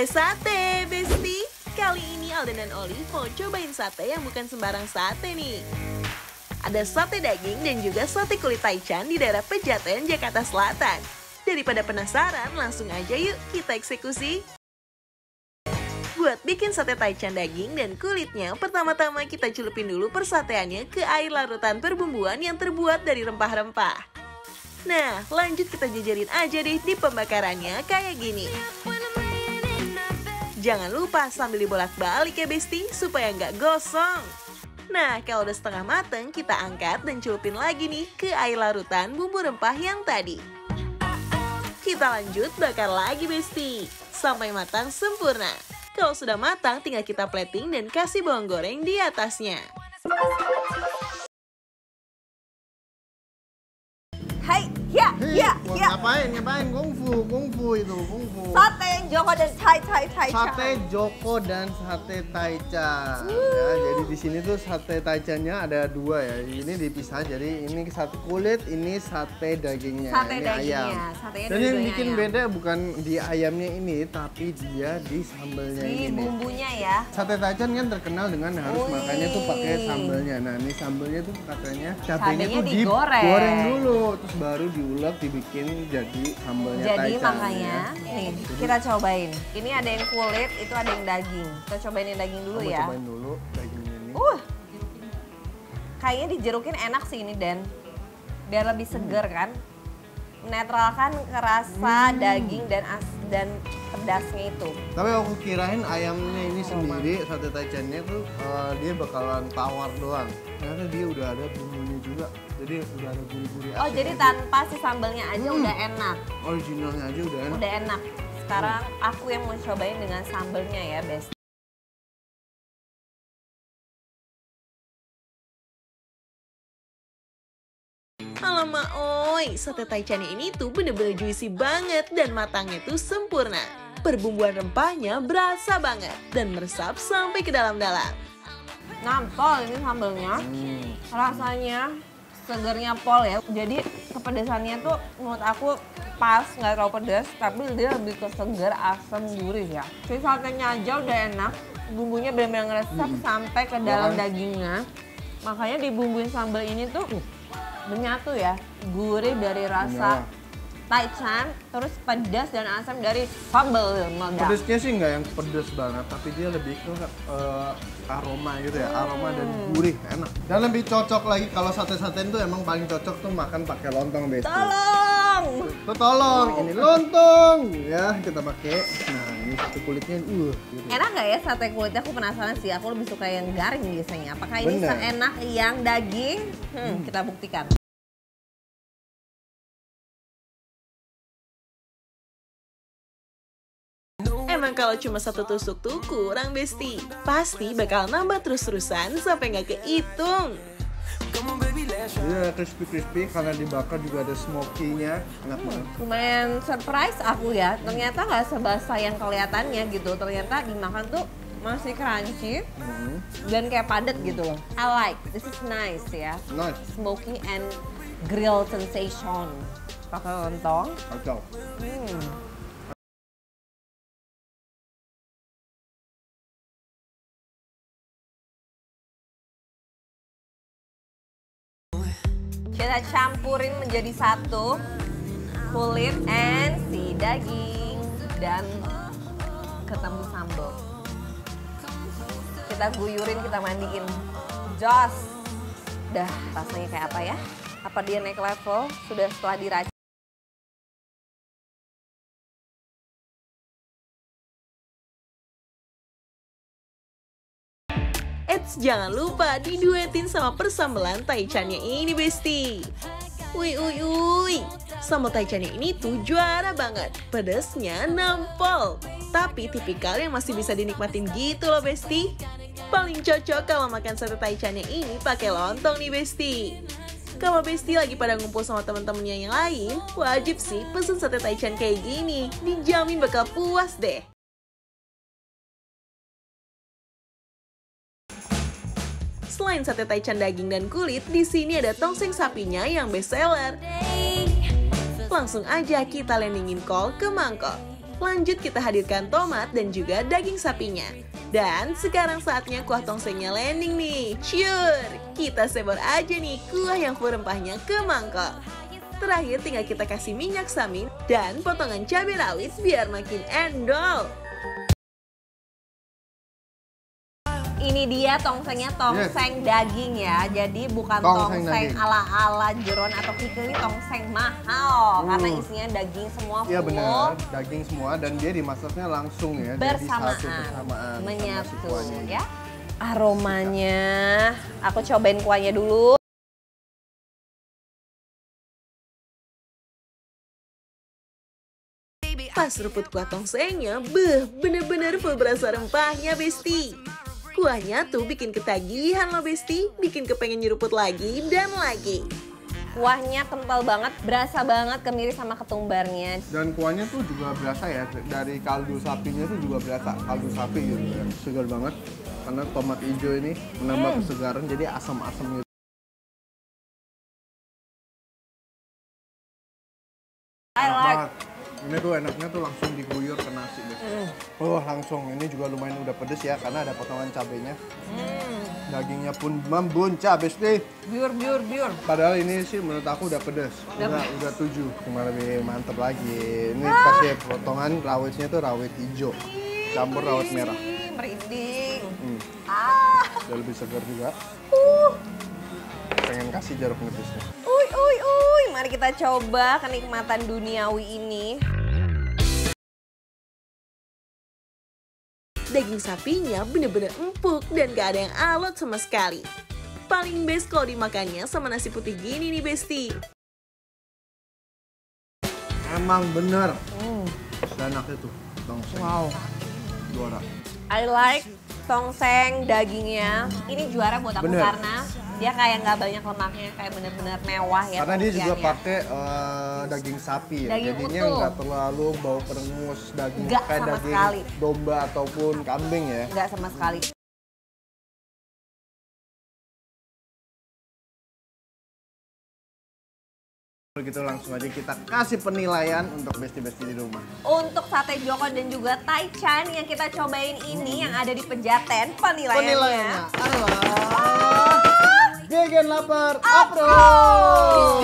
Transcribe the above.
Sate, Besti. Kali ini Alden dan Oli mau cobain sate yang bukan sembarang sate nih. Ada sate daging dan juga sate kulit taichan di daerah Pejaten, Jakarta Selatan. Daripada penasaran, langsung aja yuk kita eksekusi. Buat bikin sate taichan daging dan kulitnya, pertama-tama kita celupin dulu persateannya ke air larutan perbumbuan yang terbuat dari rempah-rempah. Nah, lanjut kita jajarin aja deh di pembakarannya kayak gini. Jangan lupa sambil dibolak-balik ya Besti, supaya nggak gosong. Nah, kalau udah setengah mateng, kita angkat dan celupin lagi nih ke air larutan bumbu rempah yang tadi. Kita lanjut bakar lagi Besti, sampai matang sempurna. Kalau sudah matang, tinggal kita plating dan kasih bawang goreng di atasnya. Hai, ya. Ngapain? Kungfu itu. Sate Joko dan Taichan. Sate Joko dan sate Taichan. Ya, jadi di sini tuh sate Taichannya ada dua ya. Ini dipisah, jadi ini sate kulit, ini sate dagingnya. Sate ini dagingnya, ayam. satenya Dan yang bikin ayam. beda bukan di ayamnya ini, tapi dia di sambelnya Di ini. bumbunya ya. Sate Taichan kan terkenal dengan harus makannya tuh pakai sambelnya. Nah, ini sambelnya tuh katanya cabenya tuh digoreng dulu, terus baru diulek dibikin jadi sambelnya Jadi Taichan. makanya, nih kita cobain. Ini ada yang kulit, itu ada yang daging. Kita cobain yang daging dulu ya. Cobain dulu dagingnya ini. Kayaknya dijerukin enak sih ini Dan. Biar lebih seger kan. Menetralkan rasa daging dan pedasnya itu. Tapi aku kirain ayamnya ini sendiri, sate Taichannya tuh dia bakalan tawar doang. Ternyata dia udah ada bumbunya juga. Jadi udah ada gurih-gurih asin. Oh, jadi tanpa si sambelnya aja udah enak. Originalnya aja udah enak. Udah enak. Sekarang aku yang mau cobain dengan sambelnya ya, Best. Alamak oi, sate taichan ini tuh bener-bener juicy banget dan matangnya tuh sempurna. Perbumbuan rempahnya berasa banget dan meresap sampai ke dalam-dalam. Nampol ini sambelnya. Rasanya segernya pol ya. Jadi kepedesannya tuh menurut aku pas, nggak terlalu pedas, tapi dia lebih ke seger, asam, gurih ya. Si satenya aja udah enak, bumbunya benar-benar ngeresap sampai ke dalam dagingnya. Makanya dibumbuin sambal ini tuh menyatu ya, gurih dari rasa taichan, terus pedas dan asam dari sambal meledak. Pedasnya sih nggak yang pedas banget, tapi dia lebih ke aroma gitu ya, aroma dan gurih, enak. Dan lebih cocok lagi kalau sate-saten tuh emang paling cocok tuh makan pakai lontong Besti. Tolong! Ini lontong ya kita pakai. Nah ini sate kulitnya, gitu. Enak nggak ya sate kulitnya? Aku penasaran sih, aku lebih suka yang garing biasanya. Apakah ini seenak yang daging? Kita buktikan. Emang kalau cuma satu tusuk tuh kurang Besti. Pasti bakal nambah terus-terusan sampai nggak kehitung. Dia crispy karena dibakar juga ada smoky-nya, enak banget. Lumayan surprise aku ya, ternyata nggak sebasah yang kelihatannya gitu. Ternyata dimakan tuh masih crunchy dan kayak padat gitu loh. I like, this is nice ya. Nice. Smoky and grill sensation. Pakai lontong. Kacau. Kita campurin menjadi satu, kulit and si daging dan ketemu sambal. Kita guyurin, kita mandiin. Jos. Dah rasanya kayak apa ya? Apa dia naik level sudah setelah diracik? Eits, jangan lupa diduetin sama persambelan taichannya ini Besti. Wih, sambal taichannya ini tuh juara banget. Pedesnya nampol, tapi tipikal yang masih bisa dinikmatin gitu loh Besti. Paling cocok kalau makan sate taichannya ini pakai lontong nih Besti. Kalau Besti lagi pada ngumpul sama temen-temennya yang lain, wajib sih pesen sate taichan kayak gini. Dijamin bakal puas deh. Selain sate taichan daging dan kulit, di sini ada tongseng sapinya yang best seller. Langsung aja kita landingin kol ke mangkok. Lanjut kita hadirkan tomat dan juga daging sapinya. Dan sekarang saatnya kuah tongsengnya landing nih. Ciur, kita sebor aja nih kuah yang full rempahnya ke mangkok. Terakhir tinggal kita kasih minyak samin dan potongan cabai rawit biar makin endol. Ini dia tongsengnya, tongseng daging ya. Jadi bukan tongseng ala-ala jeron atau kikil, ini tongseng mahal. Karena isinya daging semua full. Iya benar, daging semua dan dia dimasaknya langsung ya. Bersamaan, menyatu ya. Aromanya, aku cobain kuahnya dulu. Pas seruput kuah tongsengnya, bener-bener full berasa rempahnya, Besti. Kuahnya tuh bikin ketagihan loh, Besti. Bikin kepengen nyeruput lagi dan lagi. Kuahnya kental banget, berasa banget kemiri sama ketumbarnya. Dan kuahnya tuh juga berasa ya, dari kaldu sapinya tuh juga berasa kaldu sapi gitu ya. Segar banget, karena tomat hijau ini menambah kesegaran jadi asam-asam gitu. I like. Ini tuh enaknya tuh langsung diguyur ke nasi deh. Langsung. Ini juga lumayan udah pedes ya karena ada potongan cabenya. Dagingnya pun membuncah, Besti. Biur. Padahal ini sih menurut aku udah pedes. Udah 7. Cuma lebih mantep lagi. Ini kasih potongan rawitnya tuh rawit hijau. Campur rawit merah. Merinding. Udah lebih segar juga. Pengen kasih jeruk nipisnya. Uy. Mari kita coba kenikmatan duniawi ini. Daging sapinya bener-bener empuk dan gak ada yang alot sama sekali. Paling best kalau dimakannya sama nasi putih gini nih, Besti. Emang bener. Enaknya tuh tongseng. Wow. Juara. I like tongseng dagingnya. Ini juara buat aku karena dia kayak nggak banyak lemaknya, kayak bener-bener mewah ya. Karena dia juga pakai daging sapi ya, daging jadinya utuh. nggak terlalu bau perengus daging Nggak kayak sama daging sekali. domba ataupun kambing ya. Nggak sama sekali. Begitu langsung aja kita kasih penilaian untuk besti-besti di rumah. Untuk sate Joko dan juga Taichan yang kita cobain ini yang ada di Pejaten, penilaiannya. adalah Gegen Lapar Approve.